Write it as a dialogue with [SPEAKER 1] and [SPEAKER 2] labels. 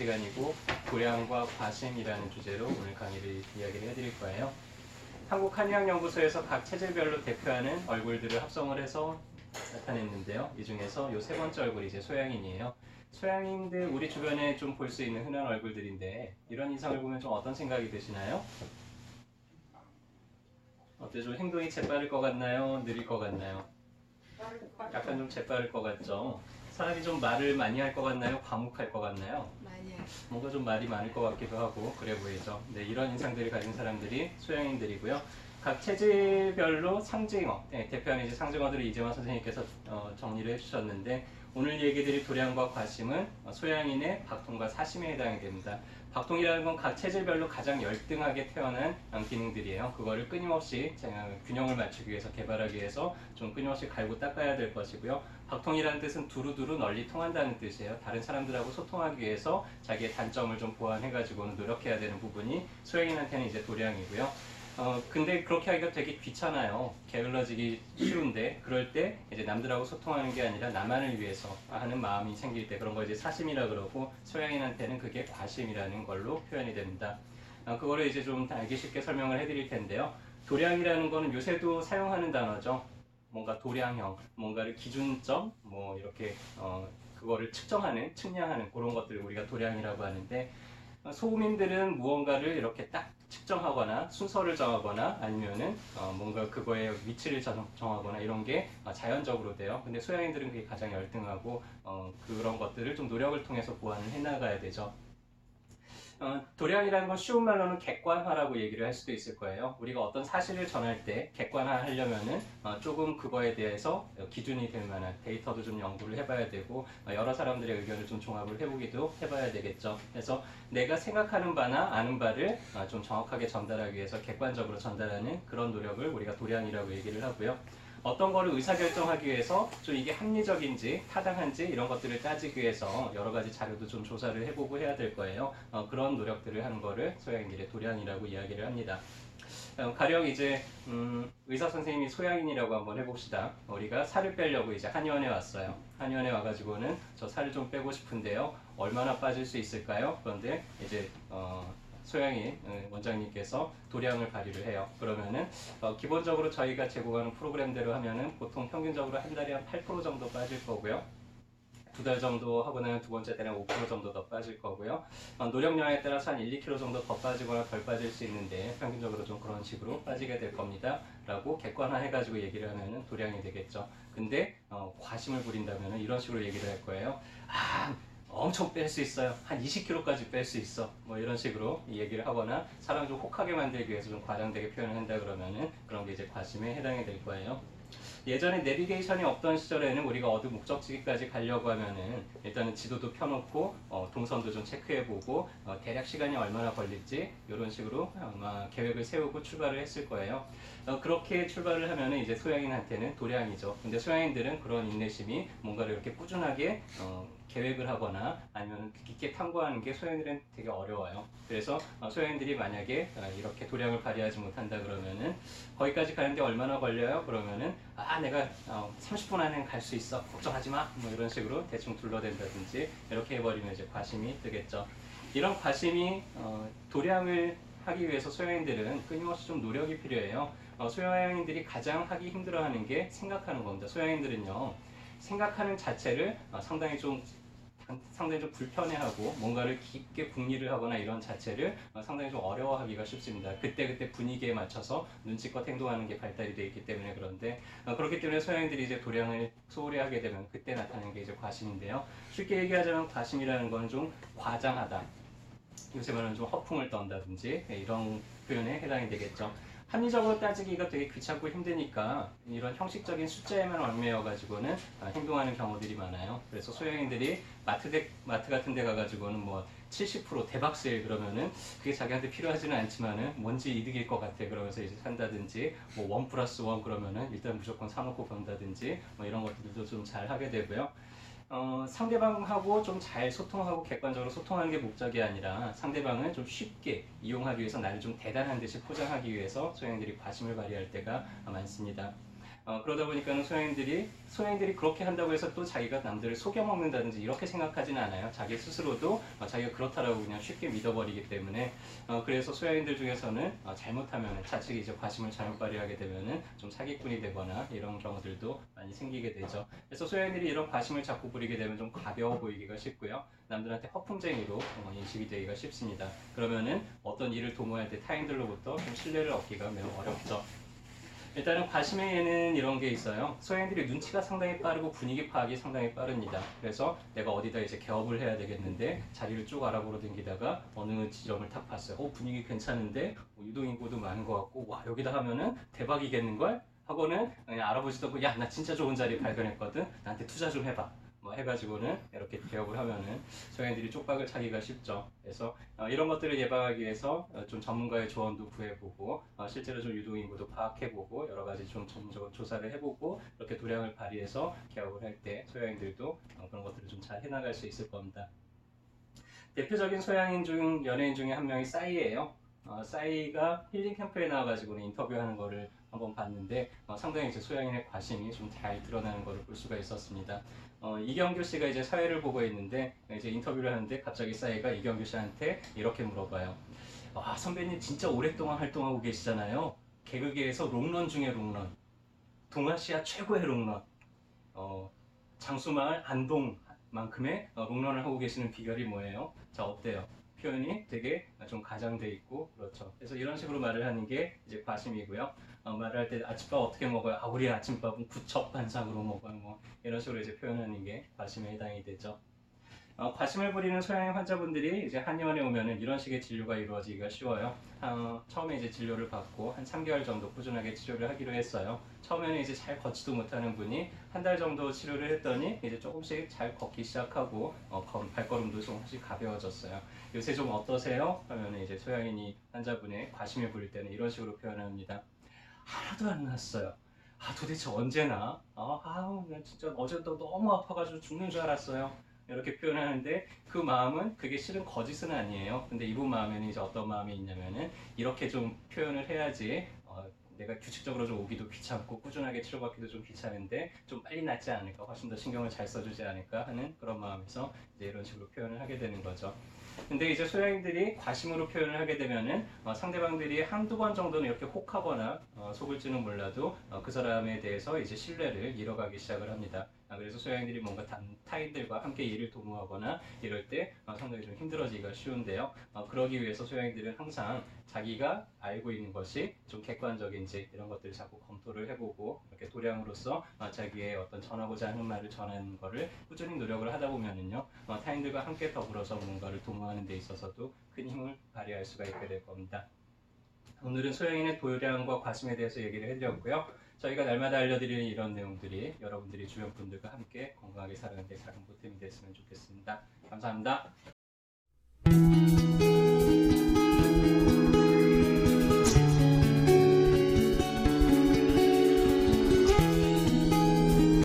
[SPEAKER 1] 시간이고 도량과 과심이라는 주제로 오늘 강의를 이야기를 해드릴 거예요. 한국한의학연구소에서 각 체질별로 대표하는 얼굴들을 합성을 해서 나타냈는데요. 이 중에서 요 세 번째 얼굴이 이제 소양인이에요. 소양인들 우리 주변에 좀 볼 수 있는 흔한 얼굴들인데 이런 인상을 보면 좀 어떤 생각이 드시나요? 어때 좀 행동이 재빠를 것 같나요? 느릴 것 같나요? 약간 좀 재빠를 것 같죠? 사람이 좀 말을 많이 할 것 같나요? 과묵할 것 같나요?
[SPEAKER 2] 많이 해.
[SPEAKER 1] 뭔가 좀 말이 많을 것 같기도 하고 그래 보이죠. 네, 이런 인상들을 가진 사람들이 소양인들이고요. 각 체질별로 상징어, 네, 대표하는 이제 상징어들을 이재원 선생님께서 정리를 해주셨는데 오늘 얘기드릴 도량과 과심은 소양인의 박통과 사심에 해당이 됩니다. 박통이라는 건 각 체질별로 가장 열등하게 태어난 기능들이에요. 그거를 끊임없이 균형을 맞추기 위해서 개발하기 위해서 좀 끊임없이 갈고 닦아야 될 것이고요. 박통이라는 뜻은 두루두루 널리 통한다는 뜻이에요. 다른 사람들하고 소통하기 위해서 자기의 단점을 좀 보완해가지고는 노력해야 되는 부분이 소양인한테는 이제 도량이고요. 근데 그렇게 하기가 되게 귀찮아요. 게을러지기 쉬운데 그럴 때 이제 남들하고 소통하는 게 아니라 나만을 위해서 하는 마음이 생길 때 그런 거 이제 사심이라 그러고 소양인한테는 그게 과심이라는 걸로 표현이 됩니다. 그거를 이제 좀 알기 쉽게 설명을 해드릴 텐데요. 도량이라는 거는 요새도 사용하는 단어죠. 뭔가 도량형, 뭔가를 기준점, 뭐 이렇게 그거를 측정하는, 측량하는 그런 것들을 우리가 도량이라고 하는데 소민들은 무언가를 이렇게 딱 측정하거나 순서를 정하거나 아니면은 뭔가 그거의 위치를 정하거나 이런 게 자연적으로 돼요. 근데 소양인들은 그게 가장 열등하고 그런 것들을 좀 노력을 통해서 보완을 해나가야 되죠. 도량이라는 건 쉬운 말로는 객관화라고 얘기를 할 수도 있을 거예요. 우리가 어떤 사실을 전할 때 객관화하려면은 조금 그거에 대해서 기준이 될 만한 데이터도 좀 연구를 해봐야 되고 여러 사람들의 의견을 좀 종합을 해보기도 해봐야 되겠죠. 그래서 내가 생각하는 바나 아는 바를 좀 정확하게 전달하기 위해서 객관적으로 전달하는 그런 노력을 우리가 도량이라고 얘기를 하고요. 어떤 거를 의사결정하기 위해서 좀 이게 합리적인지 타당한지 이런 것들을 따지기 위해서 여러 가지 자료도 좀 조사를 해보고 해야 될 거예요. 그런 노력들을 하는 거를 소양인들의 도량이라고 이야기를 합니다. 가령 이제 의사 선생님이 소양인이라고 한번 해봅시다. 우리가 살을 빼려고 이제 한의원에 왔어요. 한의원에 와가지고는 저 살을 좀 빼고 싶은데요. 얼마나 빠질 수 있을까요? 그런데 이제 소양인 원장님께서 도량을 발휘를 해요. 그러면은 기본적으로 저희가 제공하는 프로그램대로 하면은 보통 평균적으로 한 달에 한 8% 정도 빠질 거고요. 두 달 정도 하고 나면 두 번째 때는 5% 정도 더 빠질 거고요. 노력량에 따라서 한 1, 2kg 정도 더 빠지거나 덜 빠질 수 있는데 평균적으로 좀 그런 식으로 빠지게 될 겁니다. 라고 객관화해가지고 얘기를 하면은 도량이 되겠죠. 근데 과심을 부린다면은 이런 식으로 얘기를 할 거예요. 엄청 뺄 수 있어요. 한 20kg까지 뺄 수 있어. 뭐 이런 식으로 얘기를 하거나 사람 좀 혹하게 만들기 위해서 좀 과장되게 표현을 한다 그러면은 그런 게 이제 과심에 해당이 될 거예요. 예전에 내비게이션이 없던 시절에는 우리가 어느 목적지까지 가려고 하면은 일단은 지도도 펴놓고 동선도 좀 체크해보고 대략 시간이 얼마나 걸릴지 이런 식으로 아마 계획을 세우고 출발을 했을 거예요. 그렇게 출발을 하면은 이제 소양인한테는 도량이죠. 근데 소양인들은 그런 인내심이 뭔가를 이렇게 꾸준하게 계획을 하거나 아니면 깊게 탐구하는 게 소양인들은 되게 어려워요. 그래서 소양인들이 만약에 이렇게 도량을 발휘하지 못한다 그러면은 거기까지 가는데 얼마나 걸려요? 그러면은 내가 30분 안에 갈 수 있어. 걱정하지 마. 뭐 이런 식으로 대충 둘러댄다든지 이렇게 해버리면 이제 과심이 뜨겠죠. 이런 과심이 도량을 하기 위해서 소양인들은 끊임없이 좀 노력이 필요해요. 소양인들이 가장 하기 힘들어하는 게 생각하는 겁니다. 소양인들은요, 생각하는 자체를 상당히 좀 불편해하고 뭔가를 깊게 궁리를 하거나 이런 자체를 상당히 좀 어려워하기가 쉽습니다. 그때그때 분위기에 맞춰서 눈치껏 행동하는 게 발달이 되어 있기 때문에 그런데 그렇기 때문에 소양인들이 이제 도량을 소홀히 하게 되면 그때 나타나는 게 이제 과심인데요. 쉽게 얘기하자면 과심이라는 건 좀 과장하다. 요새 말하는 좀 허풍을 떤다든지 이런 표현에 해당이 되겠죠. 합리적으로 따지기가 되게 귀찮고 힘드니까 이런 형식적인 숫자에만 얽매여 가지고는 행동하는 경우들이 많아요. 그래서 소형인들이 마트 같은 데 가가지고는 뭐 70% 대박 세일 그러면은 그게 자기한테 필요하지는 않지만은 뭔지 이득일 것 같아 그러면서 이제 산다든지 뭐 1+1 그러면은 일단 무조건 사놓고 본다든지 뭐 이런 것들도 좀 잘 하게 되고요. 상대방하고 좀 잘 소통하고 객관적으로 소통하는 게 목적이 아니라 상대방을 좀 쉽게 이용하기 위해서 나를 좀 대단한 듯이 포장하기 위해서 소양들이 과심을 발휘할 때가 많습니다. 그러다 보니까는 소양인들이 그렇게 한다고 해서 또 자기가 남들을 속여먹는다든지 이렇게 생각하지는 않아요. 자기 스스로도 자기가 그렇다라고 그냥 쉽게 믿어버리기 때문에 그래서 소양인들 중에서는 잘못하면 자칫 이제 과심을 잘못 발휘하게 되면은 좀 사기꾼이 되거나 이런 경우들도 많이 생기게 되죠. 그래서 소양인들이 이런 과심을 자꾸 부리게 되면 좀 가벼워 보이기가 쉽고요. 남들한테 허풍쟁이로 인식이 되기가 쉽습니다. 그러면은 어떤 일을 도모할 때 타인들로부터 좀 신뢰를 얻기가 매우 어렵죠. 일단은 과심에는 이런 게 있어요. 소행들이 눈치가 상당히 빠르고 분위기 파악이 상당히 빠릅니다. 그래서 내가 어디다 이제 개업을 해야 되겠는데 자리를 쭉 알아보러 댕기다가 어느 지점을 딱 봤어요. 분위기 괜찮은데 유동인구도 많은 것 같고 와 여기다 하면은 대박이겠는걸? 하고는 그냥 알아보지도 않고 야 나 진짜 좋은 자리 발견했거든. 나한테 투자 좀 해봐. 뭐 해가지고는 이렇게 개업을 하면은 소행들이 쪽박을 차기가 쉽죠. 그래서 이런 것들을 예방하기 위해서 좀 전문가의 조언도 구해보고 실제로 좀 유동인구도 파악해보고 여러 가지 좀 전문적으로 조사를 해보고 이렇게 도량을 발휘해서 개업을 할 때 소양인들도 그런 것들을 좀 잘 해나갈 수 있을 겁니다. 대표적인 소양인 중 연예인 중에 한 명이 싸이예요. 싸이가 힐링 캠프에 나와가지고는 인터뷰하는 거를 한번 봤는데 상당히 이제 소양인의 과심이 좀 잘 드러나는 것을 볼 수가 있었습니다. 이경규 씨가 이제 사회를 보고 있는데 이제 인터뷰를 하는데 갑자기 싸이가 이경규 씨한테 이렇게 물어봐요. 선배님 진짜 오랫동안 활동하고 계시잖아요. 개그계에서 롱런 중에 롱런, 동아시아 최고의 롱런, 장수마을 안동만큼의 롱런을 하고 계시는 비결이 뭐예요? 자, 어때요? 표현이 되게 좀 가장돼 있고 그렇죠. 그래서 이런 식으로 말을 하는 게 이제 과심이고요. 말을 할 때 아침밥 어떻게 먹어요? 우리 아침밥은 구첩반상으로 먹어요. 뭐 이런 식으로 이제 표현하는 게 과심에 해당이 되죠. 과심을 부리는 소양의 환자분들이 이제 한의원에 오면은 이런 식의 진료가 이루어지기가 쉬워요. 처음에 이제 진료를 받고 한 3개월 정도 꾸준하게 치료를 하기로 했어요. 처음에는 이제 잘 걷지도 못하는 분이 한 달 정도 치료를 했더니 이제 조금씩 잘 걷기 시작하고 발걸음도 조금씩 가벼워졌어요. 요새 좀 어떠세요? 하면 이제 소양인이 환자분의 과심을 부릴 때는 이런 식으로 표현합니다. 하나도 안 났어요. 도대체 언제나? 나 진짜 어제도 너무 아파가지고 죽는 줄 알았어요. 이렇게 표현하는데 그 마음은 그게 실은 거짓은 아니에요. 근데 이분 마음에는 이제 어떤 마음이 있냐면은 이렇게 좀 표현을 해야지 내가 규칙적으로 좀 오기도 귀찮고 꾸준하게 치료받기도 좀 귀찮은데 좀 빨리 낫지 않을까 훨씬 더 신경을 잘 써주지 않을까 하는 그런 마음에서 이제 이런 식으로 표현을 하게 되는 거죠. 근데 이제 소양인들이 과심으로 표현을 하게 되면은 상대방들이 한두 번 정도는 이렇게 혹하거나 속을지는 몰라도 그 사람에 대해서 이제 신뢰를 잃어가기 시작을 합니다. 그래서 소양인들이 뭔가 타인들과 함께 일을 도모하거나 이럴 때 상당히 좀 힘들어지기가 쉬운데요. 그러기 위해서 소양인들은 항상 자기가 알고 있는 것이 좀 객관적인지 이런 것들을 자꾸 검토를 해보고 이렇게 도량으로서 자기의 어떤 전하고자 하는 말을 전하는 거를 꾸준히 노력을 하다 보면은요 타인들과 함께 더불어서 뭔가를 도모하는 데 있어서도 큰 힘을 발휘할 수가 있게 될 겁니다. 오늘은 소양인의 도량과 과심에 대해서 얘기를 해드렸고요. 저희가 날마다 알려드리는 이런 내용들이 여러분들이 주변 분들과 함께 건강하게 살아가는 데 작은 보탬이 됐으면 좋겠습니다. 감사합니다.